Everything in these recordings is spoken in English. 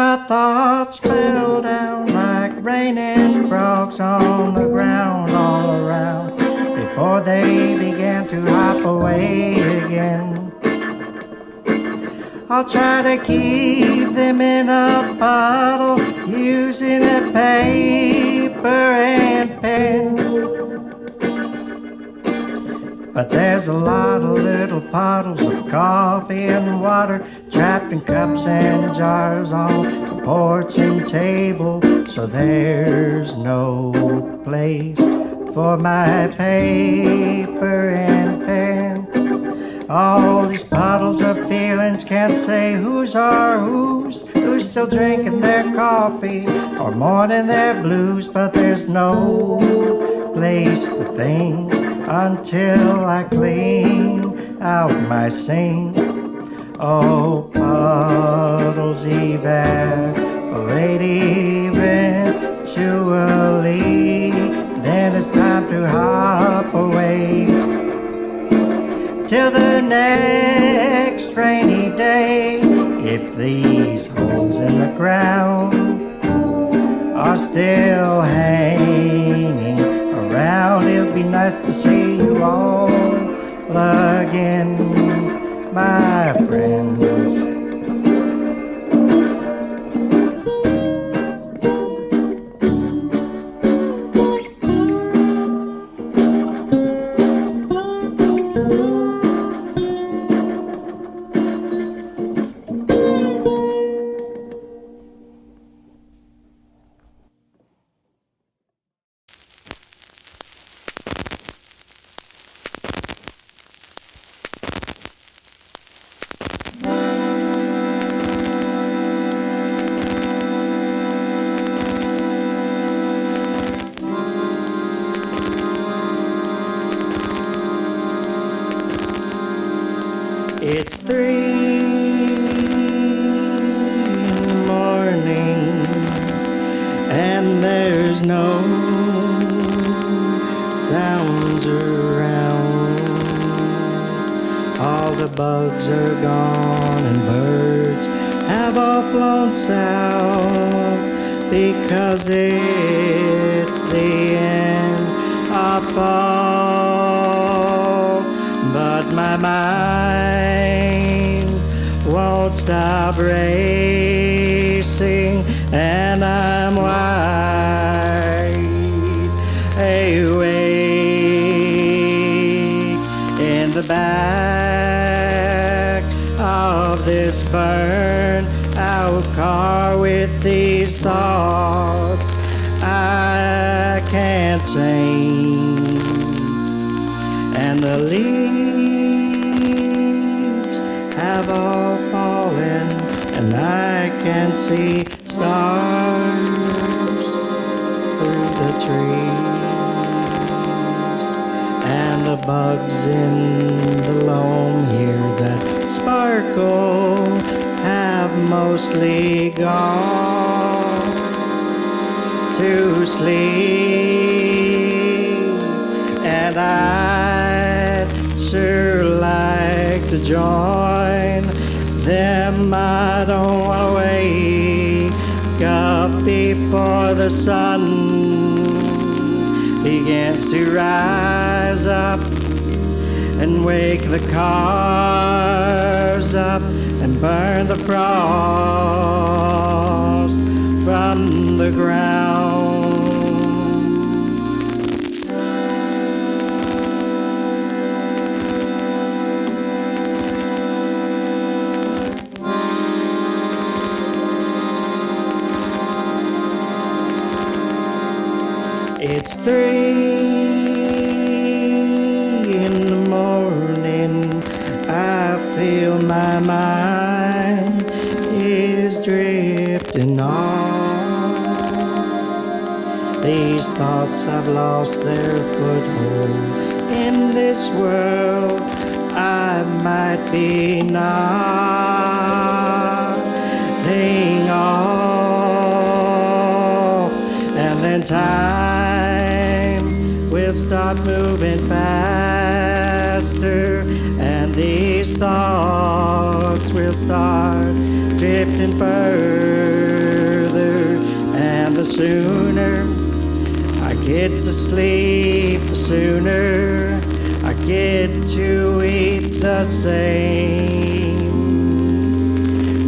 my thoughts fell down like raining frogs on the ground all around before they began to hop away again. I'll try to keep them in a puddle using a paper and pen. But there's a lot of little puddles of coffee and water trapped in cups and jars on the porch and table, so there's no place for my paper and pen. All these puddles of feelings can't say who's still drinking their coffee or mourning their blues, but there's no place to think until I clean out my sink. Oh, puddles evaporate eventually, then it's time to hop away till the next rainy day. If these holes in the ground are still hanging around, it'll be nice to see you all again, my friends. It's 3 in the morning and there's no sounds around. All the bugs are gone and birds have all flown south, because it's the end of fall. But my mind won't stop racing, and I'm wide awake in the back of this burned-out car with these thoughts I can't change, and the leaves have all fallen, and I can see stars through the trees, and the bugs in the loam here that sparkle have mostly gone to sleep, and I'd sure like to join them. I don't want to wake up before the sun begins to rise up and wake the cars up and burn the frost from the ground. It's 3 in the morning. I feel my mind is drifting off. These thoughts have lost their foothold in this world. I might be nodding off, and then time will start moving fast faster, and these thoughts will start drifting further. And the sooner I get to sleep, the sooner I get to eat the same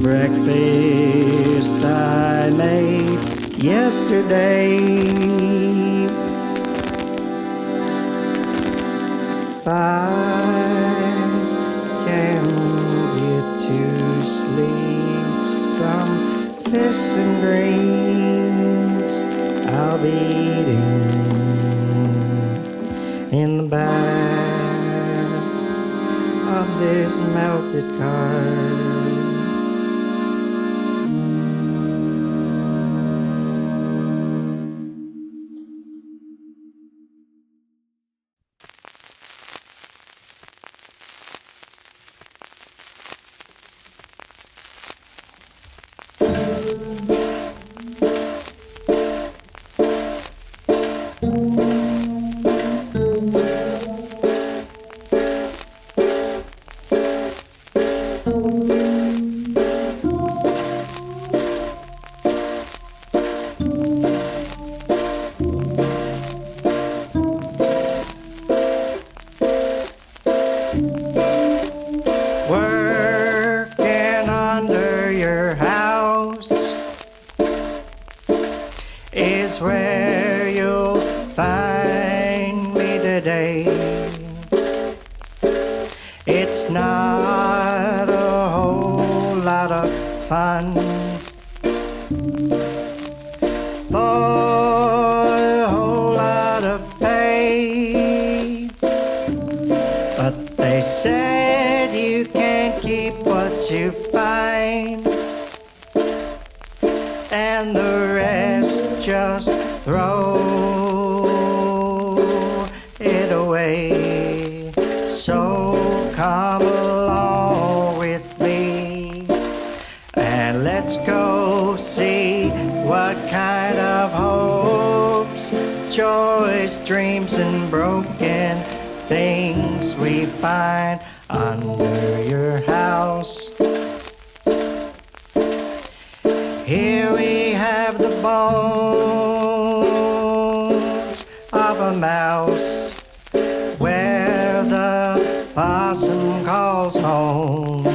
breakfast I made yesterday. If I can get to sleep, some fish and greens I'll be eating in the back of this melted car. Working under your house is where you'll find me today. It's not a whole lot of fun for a whole lot of pay, but they said you can't keep what you find, and the rest just throw it away. So come along with me and let's go see what kind of hopes, joys, dreams, and broken things we find under your house. Here we have the bones of a mouse, where the possum calls home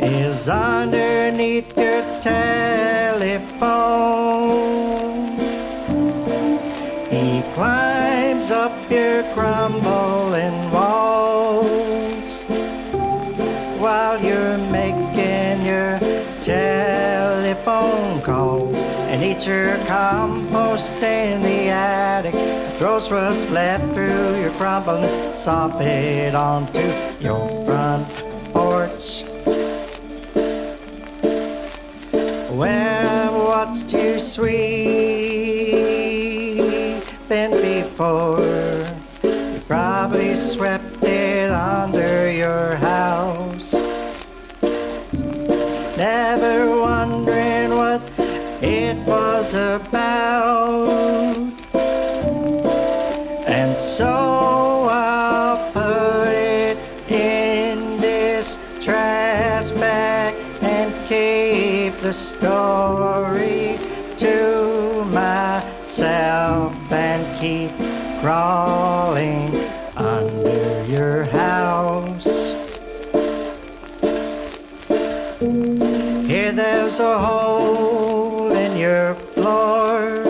is underneath your telephone. He climbs up your crumbling walls while you're making your telephone calls, and eats your compost in the attic, throws what's left through your crumbling soffit onto your front porch. Well, what's too sweet been before? You probably swept it under your house, never wondering what it was about. And so I'll put it in this trash bag and keep the story to myself and keep crawling under your house. Here there's a hole in your floor.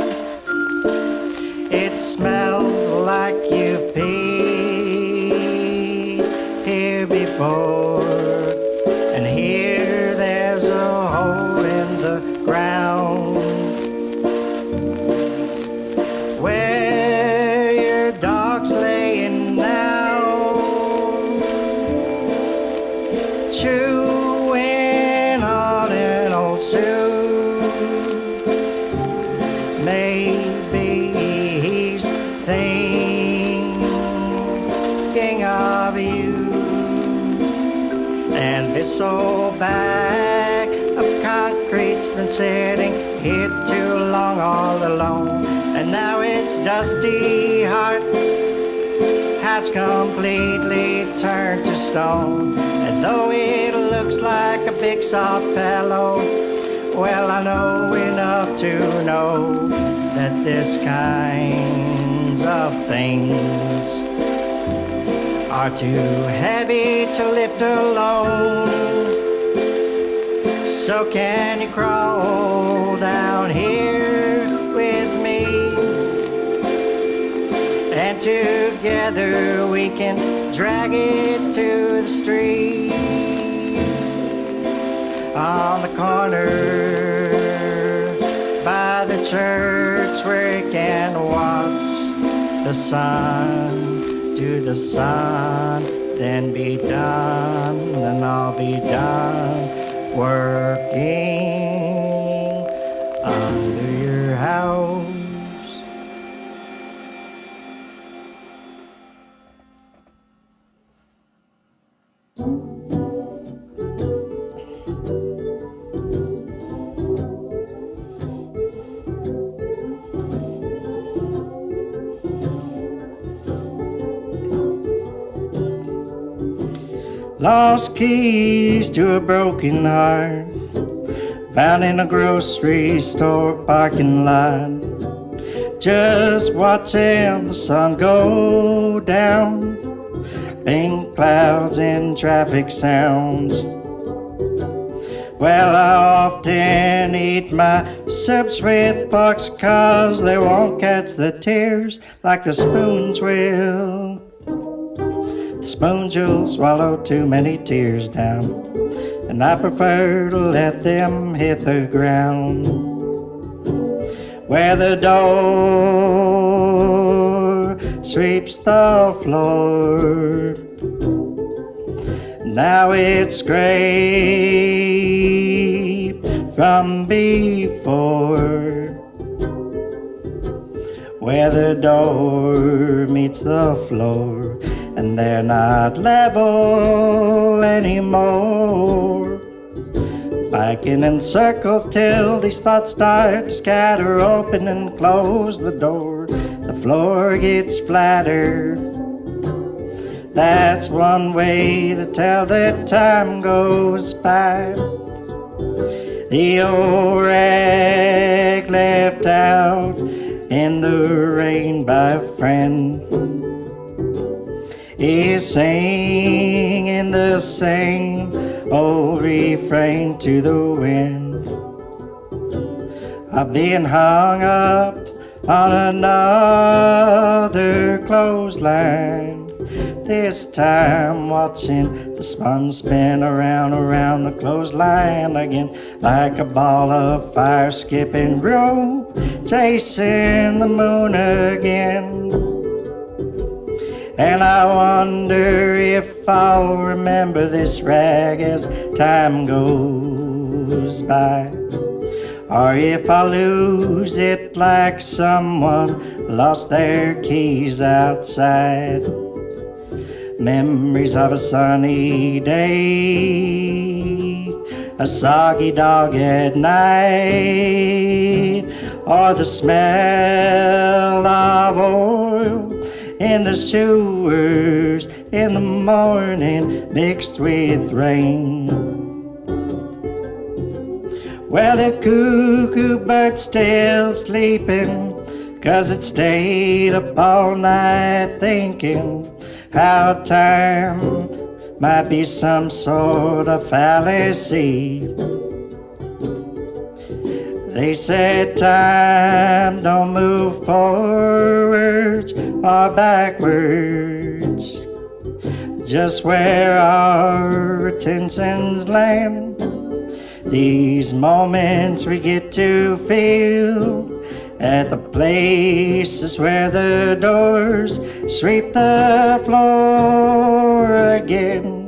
It smells like you've peed here before. And here there's a hole in the ground where your dog's laying now, chewing on an old suit. Maybe he's thinking of you. And this old bag of concrete's been sitting here too long all alone, and now its dusty heart has completely turned to stone. And though it looks like a big soft pillow, well, I know enough to know that this kinds of things are too heavy to lift alone. So can you crawl down here with me? And together we can drag it to the street. On the corner by the church where it can watch the sun to the sun, then be done, and I'll be done working under your house. Lost keys to a broken heart, found in a grocery store parking lot, just watching the sun go down, pink clouds and traffic sounds. Well, I often eat my subs with forks, 'cause they won't catch the tears like the spoons will. The spoons you'll swallow too many tears down, and I prefer to let them hit the ground. Where the door sweeps the floor, now it's scraped from before. Where the door meets the floor, and they're not level anymore. Biking in circles till these thoughts start to scatter. Open and close the door, the floor gets flatter. That's one way to tell that time goes by. The old rag left out in the rain by a friend is singing the same old refrain to the wind. I've been hung up on another clothesline, this time watching the spun spin around the clothesline again, like a ball of fire skipping rope, chasing the moon again. And I wonder if I'll remember this rag as time goes by, or if I lose it like someone lost their keys outside. Memories of a sunny day, a soggy dog at night, or the smell of oil in the sewers in the morning mixed with rain. Well, the cuckoo bird's still sleeping, 'cause it stayed up all night thinking how time might be some sort of fallacy. They said time don't move forwards or backwards, just where our attentions land. These moments we get to feel at the places where the doors sweep the floor again.